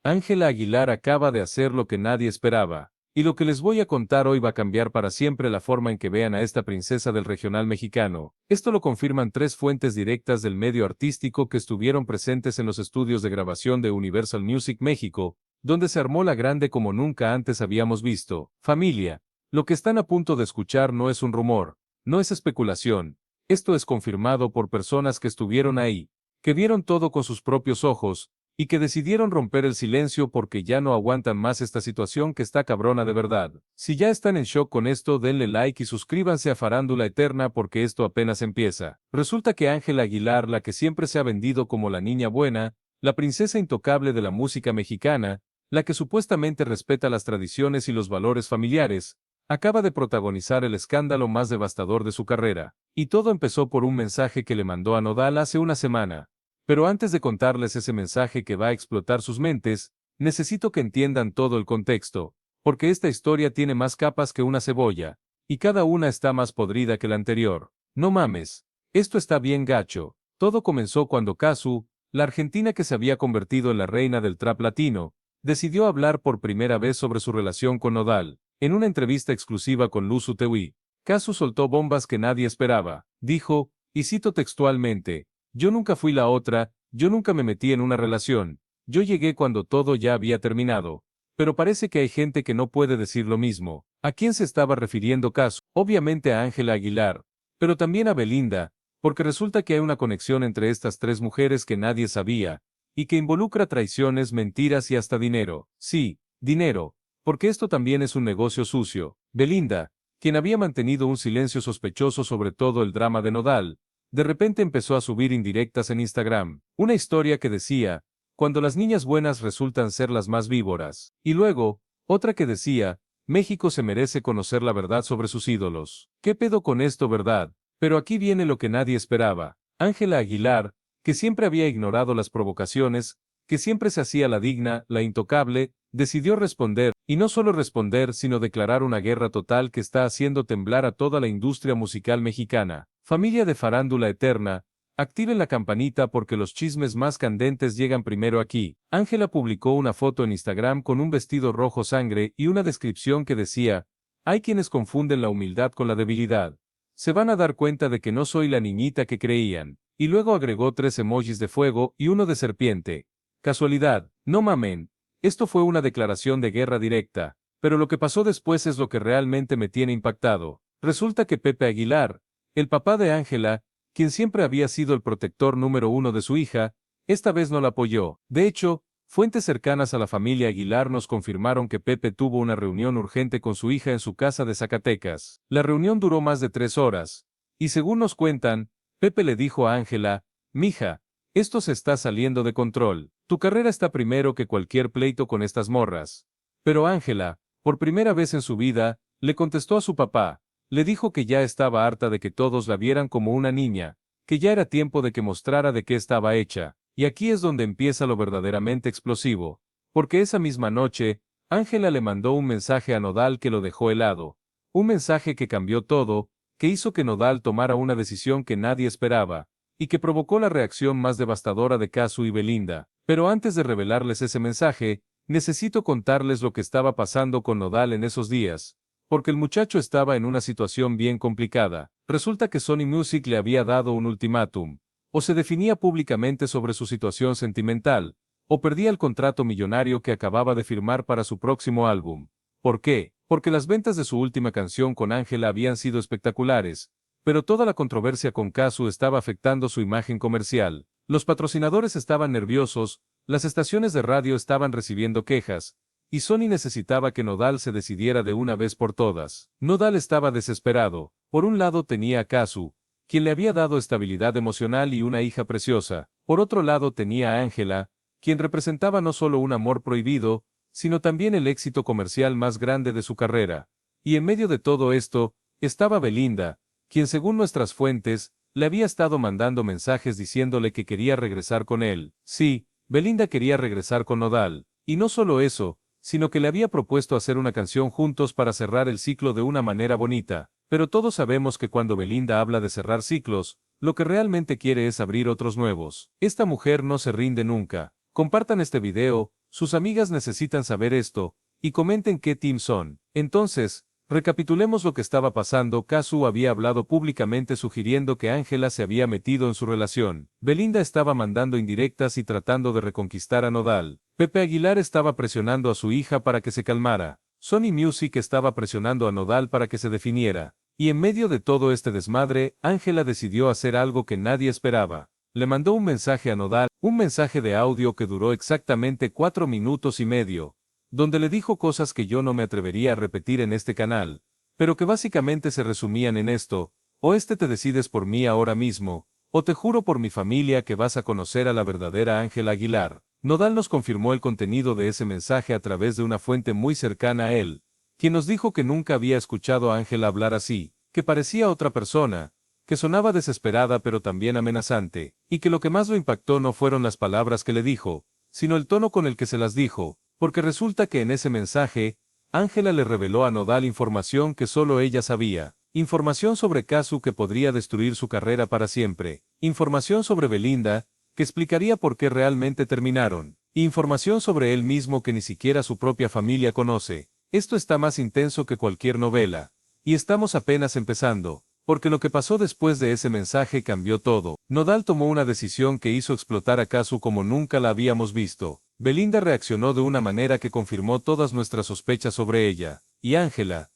Ángela Aguilar acaba de hacer lo que nadie esperaba. Y lo que les voy a contar hoy va a cambiar para siempre la forma en que vean a esta princesa del regional mexicano. Esto lo confirman tres fuentes directas del medio artístico que estuvieron presentes en los estudios de grabación de Universal Music México, donde se armó la grande como nunca antes habíamos visto. Familia, lo que están a punto de escuchar no es un rumor, no es especulación. Esto es confirmado por personas que estuvieron ahí, que vieron todo con sus propios ojos, y que decidieron romper el silencio porque ya no aguantan más esta situación que está cabrona de verdad. Si ya están en shock con esto, denle like y suscríbanse a Farándula Eterna porque esto apenas empieza. Resulta que Ángela Aguilar, la que siempre se ha vendido como la niña buena, la princesa intocable de la música mexicana, la que supuestamente respeta las tradiciones y los valores familiares, acaba de protagonizar el escándalo más devastador de su carrera. Y todo empezó por un mensaje que le mandó a Nodal hace una semana. Pero antes de contarles ese mensaje que va a explotar sus mentes, necesito que entiendan todo el contexto, porque esta historia tiene más capas que una cebolla, y cada una está más podrida que la anterior. No mames, esto está bien gacho. Todo comenzó cuando Cazzu, la argentina que se había convertido en la reina del trap latino, decidió hablar por primera vez sobre su relación con Nodal. En una entrevista exclusiva con Luzu TV, Cazzu soltó bombas que nadie esperaba. Dijo, y cito textualmente: "Yo nunca fui la otra, yo nunca me metí en una relación, yo llegué cuando todo ya había terminado". Pero parece que hay gente que no puede decir lo mismo. ¿A quién se estaba refiriendo Cazzu? Obviamente a Ángela Aguilar, pero también a Belinda, porque resulta que hay una conexión entre estas tres mujeres que nadie sabía, y que involucra traiciones, mentiras y hasta dinero. Sí, dinero, porque esto también es un negocio sucio. Belinda, quien había mantenido un silencio sospechoso sobre todo el drama de Nodal, de repente empezó a subir indirectas en Instagram, una historia que decía, cuando las niñas buenas resultan ser las más víboras, y luego, otra que decía, México se merece conocer la verdad sobre sus ídolos. ¿Qué pedo con esto, verdad? Pero aquí viene lo que nadie esperaba. Ángela Aguilar, que siempre había ignorado las provocaciones, que siempre se hacía la digna, la intocable, decidió responder, y no solo responder, sino declarar una guerra total que está haciendo temblar a toda la industria musical mexicana. Familia de Farándula Eterna, activen la campanita porque los chismes más candentes llegan primero aquí. Ángela publicó una foto en Instagram con un vestido rojo sangre y una descripción que decía, hay quienes confunden la humildad con la debilidad. Se van a dar cuenta de que no soy la niñita que creían. Y luego agregó 3 emojis de fuego y uno de serpiente. Casualidad, no mamen. Esto fue una declaración de guerra directa, pero lo que pasó después es lo que realmente me tiene impactado. Resulta que Pepe Aguilar, el papá de Ángela, quien siempre había sido el protector número uno de su hija, esta vez no la apoyó. De hecho, fuentes cercanas a la familia Aguilar nos confirmaron que Pepe tuvo una reunión urgente con su hija en su casa de Zacatecas. La reunión duró más de 3 horas, y según nos cuentan, Pepe le dijo a Ángela, mija, esto se está saliendo de control. Tu carrera está primero que cualquier pleito con estas morras. Pero Ángela, por primera vez en su vida, le contestó a su papá, le dijo que ya estaba harta de que todos la vieran como una niña, que ya era tiempo de que mostrara de qué estaba hecha. Y aquí es donde empieza lo verdaderamente explosivo, porque esa misma noche, Ángela le mandó un mensaje a Nodal que lo dejó helado, un mensaje que cambió todo, que hizo que Nodal tomara una decisión que nadie esperaba, y que provocó la reacción más devastadora de Cazzu y Belinda. Pero antes de revelarles ese mensaje, necesito contarles lo que estaba pasando con Nodal en esos días, porque el muchacho estaba en una situación bien complicada. Resulta que Sony Music le había dado un ultimátum, o se definía públicamente sobre su situación sentimental, o perdía el contrato millonario que acababa de firmar para su próximo álbum. ¿Por qué? Porque las ventas de su última canción con Ángela habían sido espectaculares, pero toda la controversia con Cazzu estaba afectando su imagen comercial. Los patrocinadores estaban nerviosos, las estaciones de radio estaban recibiendo quejas, y Sony necesitaba que Nodal se decidiera de una vez por todas. Nodal estaba desesperado. Por un lado tenía a Cazzu, quien le había dado estabilidad emocional y una hija preciosa. Por otro lado tenía a Ángela, quien representaba no solo un amor prohibido, sino también el éxito comercial más grande de su carrera. Y en medio de todo esto, estaba Belinda, quien según nuestras fuentes, le había estado mandando mensajes diciéndole que quería regresar con él. Sí, Belinda quería regresar con Nodal. Y no solo eso, sino que le había propuesto hacer una canción juntos para cerrar el ciclo de una manera bonita. Pero todos sabemos que cuando Belinda habla de cerrar ciclos, lo que realmente quiere es abrir otros nuevos. Esta mujer no se rinde nunca. Compartan este video, Sus amigas necesitan saber esto, y comenten qué team son. Entonces, recapitulemos lo que estaba pasando. Kazu había hablado públicamente sugiriendo que Ángela se había metido en su relación. Belinda estaba mandando indirectas y tratando de reconquistar a Nodal. Pepe Aguilar estaba presionando a su hija para que se calmara. Sony Music estaba presionando a Nodal para que se definiera. Y en medio de todo este desmadre, Ángela decidió hacer algo que nadie esperaba. Le mandó un mensaje a Nodal, un mensaje de audio que duró exactamente 4 minutos y medio, donde le dijo cosas que yo no me atrevería a repetir en este canal, pero que básicamente se resumían en esto: o te decides por mí ahora mismo, o te juro por mi familia que vas a conocer a la verdadera Ángela Aguilar. Nodal nos confirmó el contenido de ese mensaje a través de una fuente muy cercana a él, quien nos dijo que nunca había escuchado a Ángela hablar así, que parecía otra persona, que sonaba desesperada pero también amenazante, y que lo que más lo impactó no fueron las palabras que le dijo, sino el tono con el que se las dijo, porque resulta que en ese mensaje, Ángela le reveló a Nodal información que solo ella sabía, información sobre Kazu que podría destruir su carrera para siempre, información sobre Belinda, que explicaría por qué realmente terminaron, e información sobre él mismo que ni siquiera su propia familia conoce. Esto está más intenso que cualquier novela, y estamos apenas empezando. Porque lo que pasó después de ese mensaje cambió todo. Nodal tomó una decisión que hizo explotar a Kazu como nunca la habíamos visto. Belinda reaccionó de una manera que confirmó todas nuestras sospechas sobre ella. Y Ángela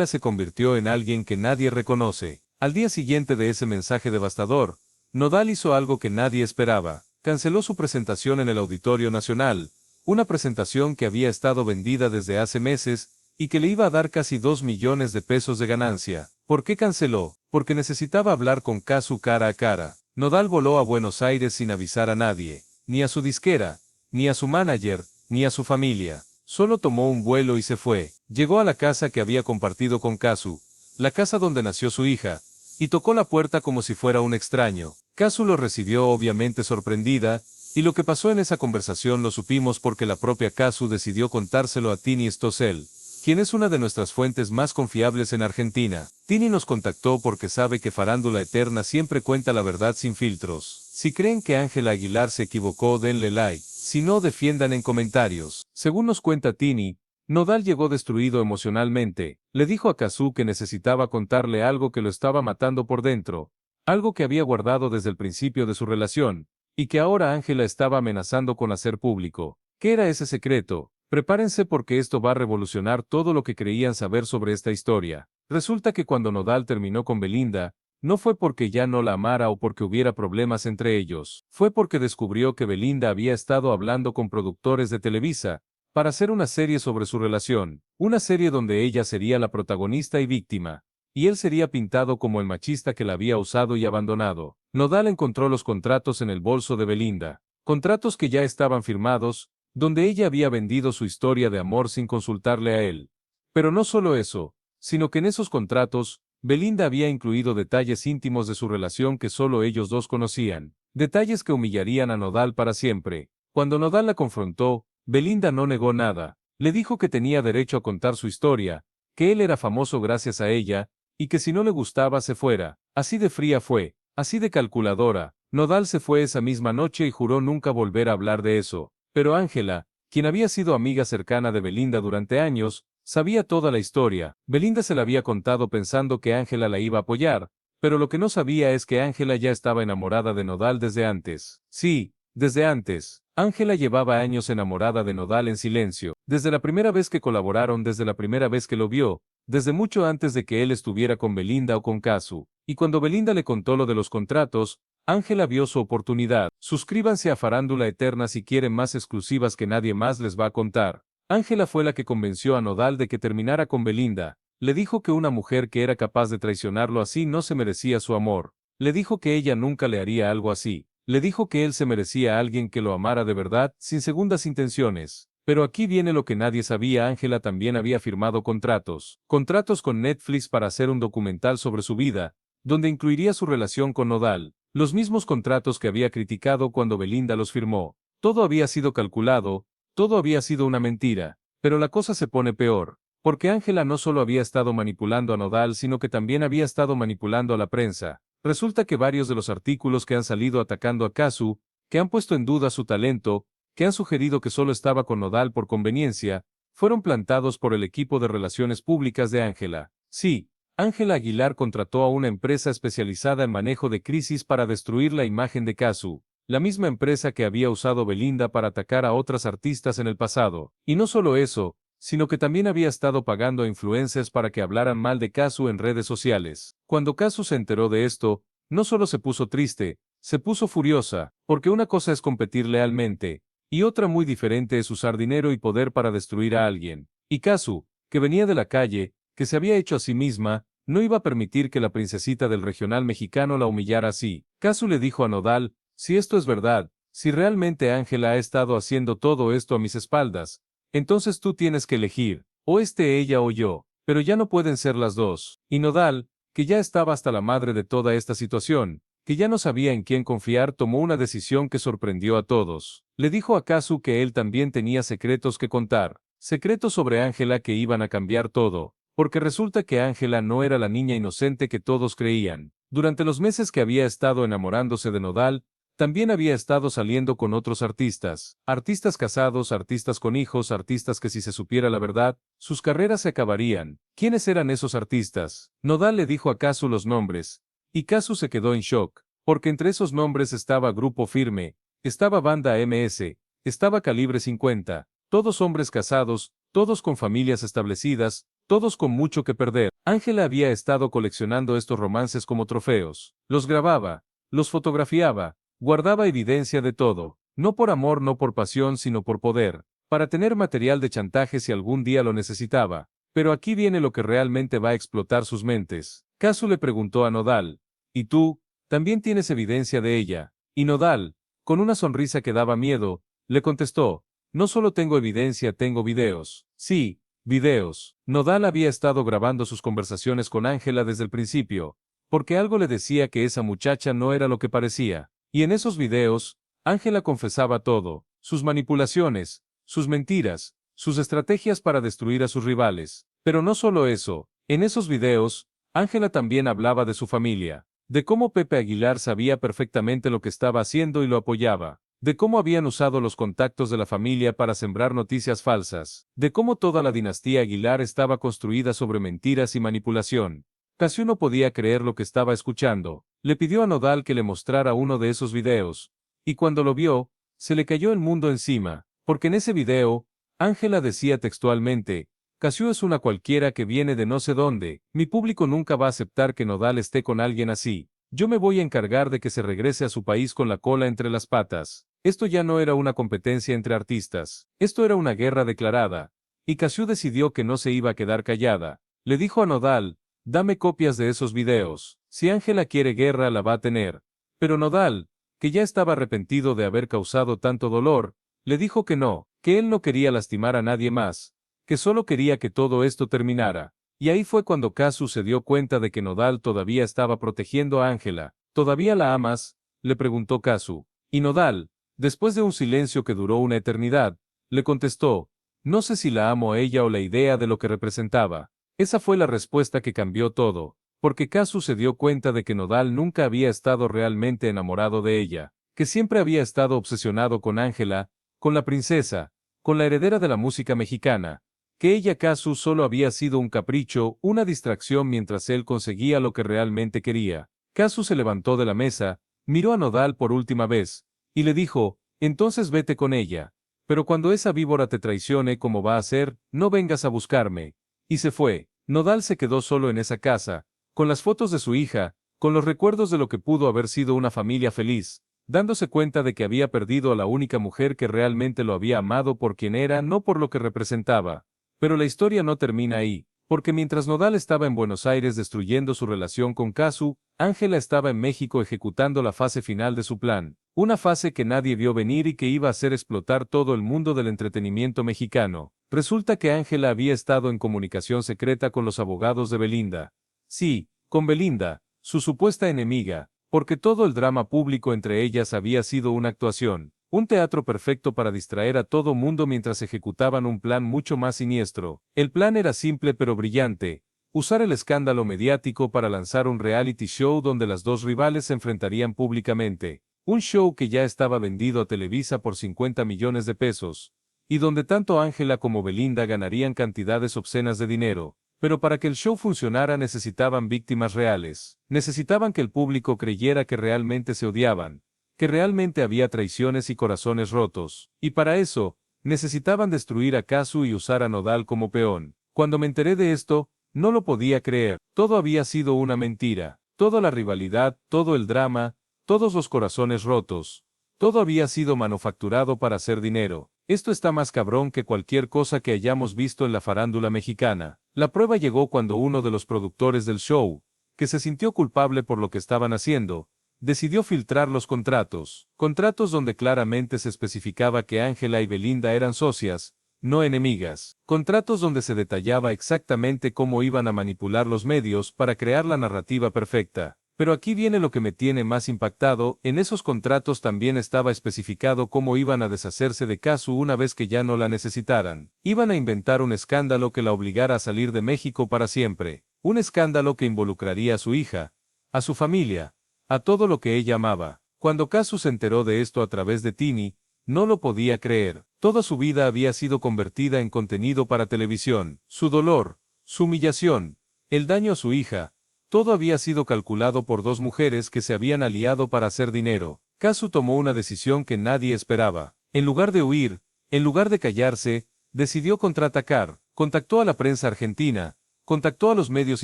se convirtió en alguien que nadie reconoce. Al día siguiente de ese mensaje devastador, Nodal hizo algo que nadie esperaba. Canceló su presentación en el Auditorio Nacional, una presentación que había estado vendida desde hace meses, y que le iba a dar casi 2 millones de pesos de ganancia. ¿Por qué canceló? Porque necesitaba hablar con Kazu cara a cara. Nodal voló a Buenos Aires sin avisar a nadie, ni a su disquera, ni a su manager, ni a su familia. Solo tomó un vuelo y se fue. Llegó a la casa que había compartido con Kazu, la casa donde nació su hija, y tocó la puerta como si fuera un extraño. Kazu lo recibió obviamente sorprendida, y lo que pasó en esa conversación lo supimos porque la propia Kazu decidió contárselo a Tini Stossel, quien es una de nuestras fuentes más confiables en Argentina. Tini nos contactó porque sabe que Farándula Eterna siempre cuenta la verdad sin filtros. Si creen que Ángela Aguilar se equivocó, denle like, si no, defiendan en comentarios. Según nos cuenta Tini, Nodal llegó destruido emocionalmente. Le dijo a Kazu que necesitaba contarle algo que lo estaba matando por dentro, algo que había guardado desde el principio de su relación, y que ahora Ángela estaba amenazando con hacer público. ¿Qué era ese secreto? Prepárense porque esto va a revolucionar todo lo que creían saber sobre esta historia. Resulta que cuando Nodal terminó con Belinda, no fue porque ya no la amara o porque hubiera problemas entre ellos. Fue porque descubrió que Belinda había estado hablando con productores de Televisa para hacer una serie sobre su relación, una serie donde ella sería la protagonista y víctima, y él sería pintado como el machista que la había usado y abandonado. Nodal encontró los contratos en el bolso de Belinda, contratos que ya estaban firmados, donde ella había vendido su historia de amor sin consultarle a él. Pero no solo eso, sino que en esos contratos, Belinda había incluido detalles íntimos de su relación que solo ellos dos conocían, detalles que humillarían a Nodal para siempre. Cuando Nodal la confrontó, Belinda no negó nada, le dijo que tenía derecho a contar su historia, que él era famoso gracias a ella, y que si no le gustaba se fuera. Así de fría fue, así de calculadora. Nodal se fue esa misma noche y juró nunca volver a hablar de eso. Pero Ángela, quien había sido amiga cercana de Belinda durante años, sabía toda la historia. Belinda se la había contado pensando que Ángela la iba a apoyar, pero lo que no sabía es que Ángela ya estaba enamorada de Nodal desde antes. Sí, desde antes. Ángela llevaba años enamorada de Nodal en silencio, desde la primera vez que colaboraron, desde la primera vez que lo vio, desde mucho antes de que él estuviera con Belinda o con Kazu. Y cuando Belinda le contó lo de los contratos, Ángela vio su oportunidad. Suscríbanse a Farándula Eterna si quieren más exclusivas que nadie más les va a contar. Ángela fue la que convenció a Nodal de que terminara con Belinda. Le dijo que una mujer que era capaz de traicionarlo así no se merecía su amor. Le dijo que ella nunca le haría algo así. Le dijo que él se merecía a alguien que lo amara de verdad, sin segundas intenciones. Pero aquí viene lo que nadie sabía: Ángela también había firmado contratos. Contratos con Netflix para hacer un documental sobre su vida, donde incluiría su relación con Nodal. Los mismos contratos que había criticado cuando Belinda los firmó. Todo había sido calculado, todo había sido una mentira. Pero la cosa se pone peor, porque Ángela no solo había estado manipulando a Nodal, sino que también había estado manipulando a la prensa. Resulta que varios de los artículos que han salido atacando a Kazu, que han puesto en duda su talento, que han sugerido que solo estaba con Nodal por conveniencia, fueron plantados por el equipo de relaciones públicas de Ángela. Sí, Ángela Aguilar contrató a una empresa especializada en manejo de crisis para destruir la imagen de Casu, la misma empresa que había usado Belinda para atacar a otras artistas en el pasado. Y no solo eso, sino que también había estado pagando a influencers para que hablaran mal de Casu en redes sociales. Cuando Casu se enteró de esto, no solo se puso triste, se puso furiosa, porque una cosa es competir lealmente, y otra muy diferente es usar dinero y poder para destruir a alguien. Y Casu, que venía de la calle, que se había hecho a sí misma, no iba a permitir que la princesita del regional mexicano la humillara así. Casu le dijo a Nodal, si esto es verdad, si realmente Ángela ha estado haciendo todo esto a mis espaldas, entonces tú tienes que elegir, o ella o yo, pero ya no pueden ser las dos. Y Nodal, que ya estaba hasta la madre de toda esta situación, que ya no sabía en quién confiar, tomó una decisión que sorprendió a todos. Le dijo a Casu que él también tenía secretos que contar, secretos sobre Ángela que iban a cambiar todo, porque resulta que Ángela no era la niña inocente que todos creían. Durante los meses que había estado enamorándose de Nodal, también había estado saliendo con otros artistas, artistas casados, artistas con hijos, artistas que si se supiera la verdad, sus carreras se acabarían. ¿Quiénes eran esos artistas? Nodal le dijo a Casu los nombres, y Casu se quedó en shock, porque entre esos nombres estaba Grupo Firme, estaba Banda MS, estaba Calibre 50, todos hombres casados, todos con familias establecidas, todos con mucho que perder. Ángela había estado coleccionando estos romances como trofeos, los grababa, los fotografiaba, guardaba evidencia de todo, no por amor, no por pasión, sino por poder, para tener material de chantaje si algún día lo necesitaba. Pero aquí viene lo que realmente va a explotar sus mentes. Casu le preguntó a Nodal, ¿y tú, también tienes evidencia de ella? Y Nodal, con una sonrisa que daba miedo, le contestó, no solo tengo evidencia, tengo videos. Sí, videos. Nodal había estado grabando sus conversaciones con Ángela desde el principio, porque algo le decía que esa muchacha no era lo que parecía. Y en esos videos, Ángela confesaba todo, sus manipulaciones, sus mentiras, sus estrategias para destruir a sus rivales. Pero no solo eso, en esos videos, Ángela también hablaba de su familia, de cómo Pepe Aguilar sabía perfectamente lo que estaba haciendo y lo apoyaba, de cómo habían usado los contactos de la familia para sembrar noticias falsas, de cómo toda la dinastía Aguilar estaba construida sobre mentiras y manipulación. Casu no podía creer lo que estaba escuchando. Le pidió a Nodal que le mostrara uno de esos videos, y cuando lo vio, se le cayó el mundo encima, porque en ese video, Ángela decía textualmente, Casu es una cualquiera que viene de no sé dónde, mi público nunca va a aceptar que Nodal esté con alguien así, yo me voy a encargar de que se regrese a su país con la cola entre las patas. Esto ya no era una competencia entre artistas, esto era una guerra declarada, y Casu decidió que no se iba a quedar callada. Le dijo a Nodal, dame copias de esos videos. Si Ángela quiere guerra la va a tener. Pero Nodal, que ya estaba arrepentido de haber causado tanto dolor, le dijo que no, que él no quería lastimar a nadie más, que solo quería que todo esto terminara. Y ahí fue cuando Casu se dio cuenta de que Nodal todavía estaba protegiendo a Ángela. ¿Todavía la amas?, le preguntó Casu. Y Nodal, después de un silencio que duró una eternidad, le contestó, no sé si la amo a ella o la idea de lo que representaba. Esa fue la respuesta que cambió todo, porque Casu se dio cuenta de que Nodal nunca había estado realmente enamorado de ella, que siempre había estado obsesionado con Ángela, con la princesa, con la heredera de la música mexicana, que ella Casu solo había sido un capricho, una distracción mientras él conseguía lo que realmente quería. Casu se levantó de la mesa, miró a Nodal por última vez, y le dijo, entonces vete con ella, pero cuando esa víbora te traicione como va a hacer, no vengas a buscarme. Y se fue. Nodal se quedó solo en esa casa, con las fotos de su hija, con los recuerdos de lo que pudo haber sido una familia feliz, dándose cuenta de que había perdido a la única mujer que realmente lo había amado por quien era, no por lo que representaba. Pero la historia no termina ahí, porque mientras Nodal estaba en Buenos Aires destruyendo su relación con Casu, Ángela estaba en México ejecutando la fase final de su plan, una fase que nadie vio venir y que iba a hacer explotar todo el mundo del entretenimiento mexicano. Resulta que Ángela había estado en comunicación secreta con los abogados de Belinda. Sí, con Belinda, su supuesta enemiga, porque todo el drama público entre ellas había sido una actuación, un teatro perfecto para distraer a todo mundo mientras ejecutaban un plan mucho más siniestro. El plan era simple pero brillante, usar el escándalo mediático para lanzar un reality show donde las dos rivales se enfrentarían públicamente. Un show que ya estaba vendido a Televisa por 50 millones de pesos, y donde tanto Ángela como Belinda ganarían cantidades obscenas de dinero. Pero para que el show funcionara necesitaban víctimas reales. Necesitaban que el público creyera que realmente se odiaban, que realmente había traiciones y corazones rotos. Y para eso, necesitaban destruir a Casu y usar a Nodal como peón. Cuando me enteré de esto, no lo podía creer. Todo había sido una mentira. Toda la rivalidad, todo el drama, todos los corazones rotos. Todo había sido manufacturado para hacer dinero. Esto está más cabrón que cualquier cosa que hayamos visto en la farándula mexicana. La prueba llegó cuando uno de los productores del show, que se sintió culpable por lo que estaban haciendo, decidió filtrar los contratos. Contratos donde claramente se especificaba que Ángela y Belinda eran socias, no enemigas. Contratos donde se detallaba exactamente cómo iban a manipular los medios para crear la narrativa perfecta. Pero aquí viene lo que me tiene más impactado: en esos contratos también estaba especificado cómo iban a deshacerse de Casu una vez que ya no la necesitaran. Iban a inventar un escándalo que la obligara a salir de México para siempre. Un escándalo que involucraría a su hija, a su familia, a todo lo que ella amaba. Cuando Casu se enteró de esto a través de Tini, no lo podía creer. Toda su vida había sido convertida en contenido para televisión. Su dolor, su humillación, el daño a su hija, todo había sido calculado por dos mujeres que se habían aliado para hacer dinero. Casu tomó una decisión que nadie esperaba. En lugar de huir, en lugar de callarse, decidió contraatacar. Contactó a la prensa argentina, contactó a los medios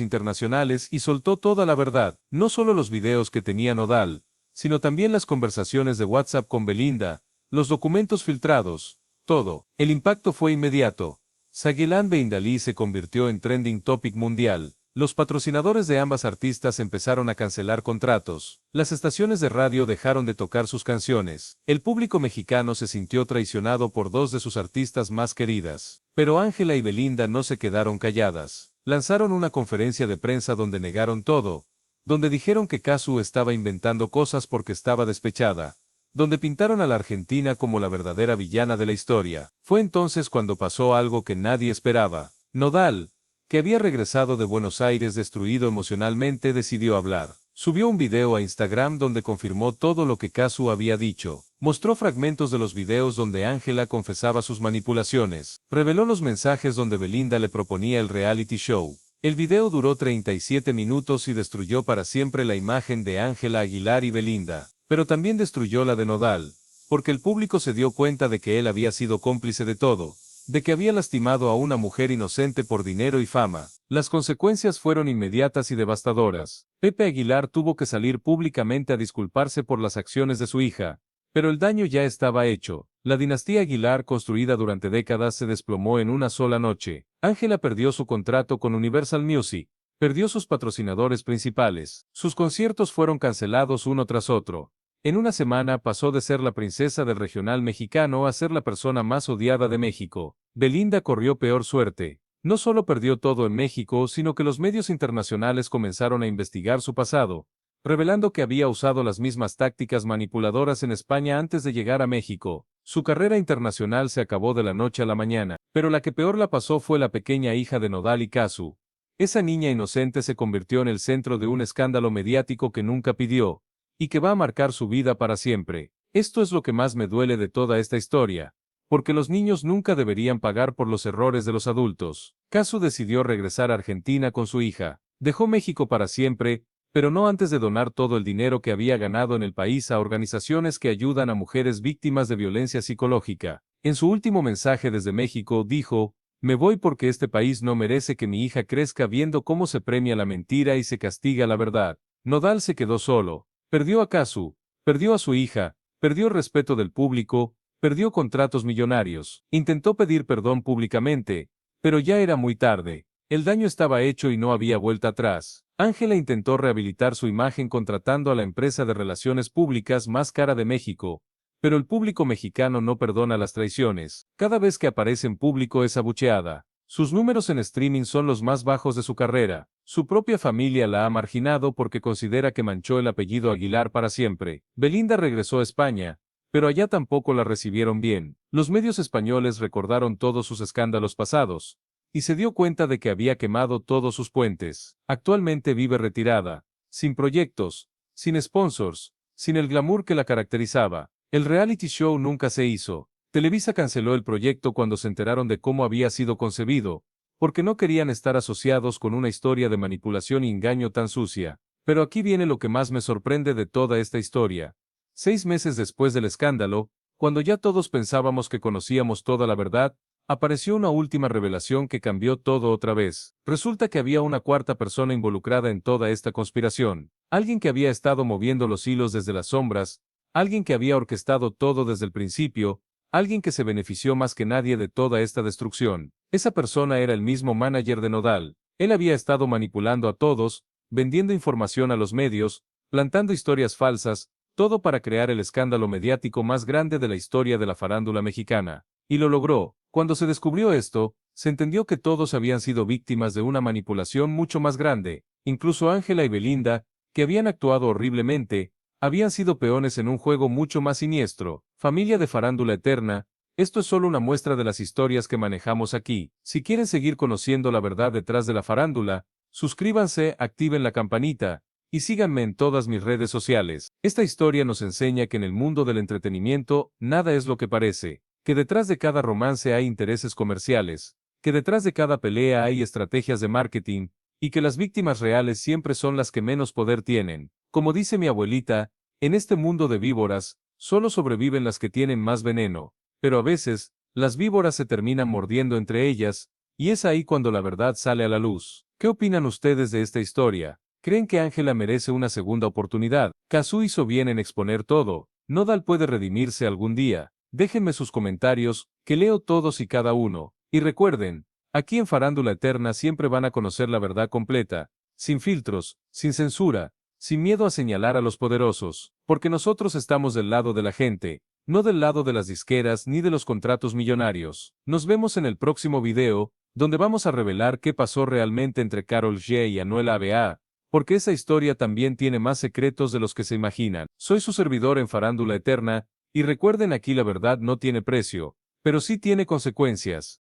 internacionales y soltó toda la verdad. No solo los videos que tenía Nodal, sino también las conversaciones de WhatsApp con Belinda, los documentos filtrados, todo. El impacto fue inmediato. Saguilán Beindalí se convirtió en trending topic mundial. Los patrocinadores de ambas artistas empezaron a cancelar contratos. Las estaciones de radio dejaron de tocar sus canciones. El público mexicano se sintió traicionado por dos de sus artistas más queridas. Pero Ángela y Belinda no se quedaron calladas. Lanzaron una conferencia de prensa donde negaron todo, donde dijeron que Casu estaba inventando cosas porque estaba despechada, donde pintaron a la Argentina como la verdadera villana de la historia. Fue entonces cuando pasó algo que nadie esperaba. Nodal, que había regresado de Buenos Aires destruido emocionalmente, decidió hablar. Subió un video a Instagram donde confirmó todo lo que Casu había dicho. Mostró fragmentos de los videos donde Ángela confesaba sus manipulaciones. Reveló los mensajes donde Belinda le proponía el reality show. El video duró 37 minutos y destruyó para siempre la imagen de Ángela Aguilar y Belinda. Pero también destruyó la de Nodal, porque el público se dio cuenta de que él había sido cómplice de todo, de que había lastimado a una mujer inocente por dinero y fama. Las consecuencias fueron inmediatas y devastadoras. Pepe Aguilar tuvo que salir públicamente a disculparse por las acciones de su hija, pero el daño ya estaba hecho. La dinastía Aguilar, construida durante décadas, se desplomó en una sola noche. Ángela perdió su contrato con Universal Music, perdió sus patrocinadores principales, sus conciertos fueron cancelados uno tras otro. En una semana pasó de ser la princesa del regional mexicano a ser la persona más odiada de México. Belinda corrió peor suerte. No solo perdió todo en México, sino que los medios internacionales comenzaron a investigar su pasado, revelando que había usado las mismas tácticas manipuladoras en España antes de llegar a México. Su carrera internacional se acabó de la noche a la mañana, pero la que peor la pasó fue la pequeña hija de Nodal y Casu. Esa niña inocente se convirtió en el centro de un escándalo mediático que nunca pidió, y que va a marcar su vida para siempre. Esto es lo que más me duele de toda esta historia, porque los niños nunca deberían pagar por los errores de los adultos. Casu decidió regresar a Argentina con su hija. Dejó México para siempre, pero no antes de donar todo el dinero que había ganado en el país a organizaciones que ayudan a mujeres víctimas de violencia psicológica. En su último mensaje desde México dijo: "Me voy porque este país no merece que mi hija crezca viendo cómo se premia la mentira y se castiga la verdad". Nodal se quedó solo. Perdió a Casu, perdió a su hija, perdió el respeto del público, perdió contratos millonarios. Intentó pedir perdón públicamente, pero ya era muy tarde. El daño estaba hecho y no había vuelta atrás. Ángela intentó rehabilitar su imagen contratando a la empresa de relaciones públicas más cara de México, pero el público mexicano no perdona las traiciones. Cada vez que aparece en público es abucheada. Sus números en streaming son los más bajos de su carrera. Su propia familia la ha marginado porque considera que manchó el apellido Aguilar para siempre. Belinda regresó a España, pero allá tampoco la recibieron bien. Los medios españoles recordaron todos sus escándalos pasados, y se dio cuenta de que había quemado todos sus puentes. Actualmente vive retirada, sin proyectos, sin sponsors, sin el glamour que la caracterizaba. El reality show nunca se hizo. Televisa canceló el proyecto cuando se enteraron de cómo había sido concebido, porque no querían estar asociados con una historia de manipulación y engaño tan sucia. Pero aquí viene lo que más me sorprende de toda esta historia. 6 meses después del escándalo, cuando ya todos pensábamos que conocíamos toda la verdad, apareció una última revelación que cambió todo otra vez. Resulta que había una cuarta persona involucrada en toda esta conspiración. Alguien que había estado moviendo los hilos desde las sombras, alguien que había orquestado todo desde el principio, alguien que se benefició más que nadie de toda esta destrucción. Esa persona era el mismo manager de Nodal. Él había estado manipulando a todos, vendiendo información a los medios, plantando historias falsas, todo para crear el escándalo mediático más grande de la historia de la farándula mexicana. Y lo logró. Cuando se descubrió esto, se entendió que todos habían sido víctimas de una manipulación mucho más grande. Incluso Ángela y Belinda, que habían actuado horriblemente, habían sido peones en un juego mucho más siniestro. Familia de Farándula Eterna, esto es solo una muestra de las historias que manejamos aquí. Si quieren seguir conociendo la verdad detrás de la farándula, suscríbanse, activen la campanita, y síganme en todas mis redes sociales. Esta historia nos enseña que en el mundo del entretenimiento, nada es lo que parece, que detrás de cada romance hay intereses comerciales, que detrás de cada pelea hay estrategias de marketing, y que las víctimas reales siempre son las que menos poder tienen. Como dice mi abuelita, en este mundo de víboras, solo sobreviven las que tienen más veneno, pero a veces, las víboras se terminan mordiendo entre ellas, y es ahí cuando la verdad sale a la luz. ¿Qué opinan ustedes de esta historia? ¿Creen que Ángela merece una segunda oportunidad? Cazzu hizo bien en exponer todo. Nodal puede redimirse algún día. Déjenme sus comentarios, que leo todos y cada uno. Y recuerden, aquí en Farándula Eterna siempre van a conocer la verdad completa, sin filtros, sin censura, sin miedo a señalar a los poderosos, porque nosotros estamos del lado de la gente, no del lado de las disqueras ni de los contratos millonarios. Nos vemos en el próximo video, donde vamos a revelar qué pasó realmente entre Karol G y Anuel AA, porque esa historia también tiene más secretos de los que se imaginan. Soy su servidor en Farándula Eterna, y recuerden, aquí la verdad no tiene precio, pero sí tiene consecuencias.